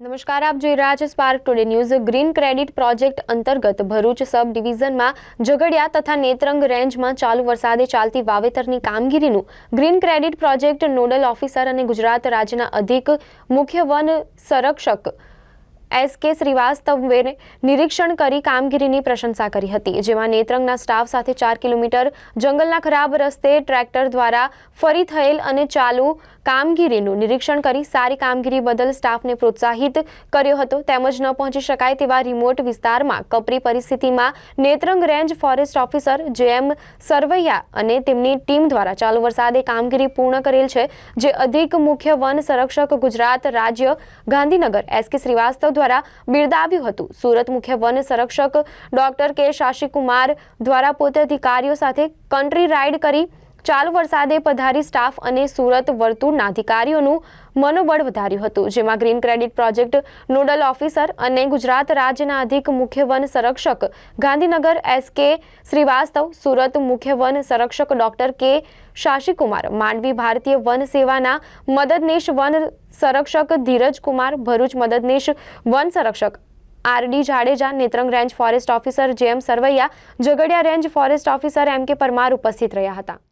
નમસ્કાર, આપ જોઈ રહ્યા છો spark today news. Green credit project અંતર્ગત ભરૂચ સબ ડિવિઝનમાં ઝઘડિયા તથા નેત્રંગ રેન્જમાં ચાલુ વરસાદે ચાલતી વાવેતરની કામગીરીનું green credit project nodal officer અને ગુજરાત રાજ્યના અધિક મુખ્ય વન સંરક્ષક SK શ્રીવાસ્તવે નિરીક્ષણ કરી કામગીરીની પ્રશંસા કરી હતી, જેમાં નેત્રંગના સ્ટાફ સાથે 4 કિલોમીટર જંગલના ખરાબ રસ્તે ટ્રેક્ટર દ્વારા ફરી થયેલ અને ચાલુ કામગીરીનું નિરીક્ષણ કરી સારી કામગીરી બદલ સ્ટાફને પ્રોત્સાહિત કર્યો હતો। તેમજ ન પહોંચી શકાય તેવા રિમોટ વિસ્તારમાં કપરી પરિસ્થિતિમાં Netrang range forest officer JM Sarvaiya અને તેમની ટીમ દ્વારા ચાલુ વરસાદે કામગીરી પૂર્ણ કરેલ છે, જે અધિક મુખ્ય વન સંરક્ષક ગુજરાત રાજ્ય ગાંધીનગર SK શ્રીવાસ્તવ દ્વારા બિરદાવ્યું હતું। સુરત મુખ્ય વન સંરક્ષક ડોક્ટર K શાશીકુમાર દ્વારા પોતે અધિકારીઓ સાથે કન્ટ્રી રાઇડ કરી ચાલુ વરસાદે પધારી સ્ટાફ અને સુરત વર્તુળના અધિકારીઓનું મનોબળ વધાર્યું હતું, જેમાં green credit project nodal officer અને ગુજરાત રાજ્યના અધિક મુખ્ય વન સંરક્ષક ગાંધીનગર SK શ્રીવાસ્તવ, સુરત મુખ્ય વન સંરક્ષક ડોક્ટર K શાશીકુમાર, માંડવી ભારતીય વન સેવાના મદદનીશ વન સંરક્ષક ધીરજ કુમાર, ભરૂચ મદદનીશ વન સંરક્ષક RD Jadeja, Netrang range forest officer JM Sarvaiya, Jhagadia range forest officer MK Parmar ઉપસ્થિત રહ્યા હતા।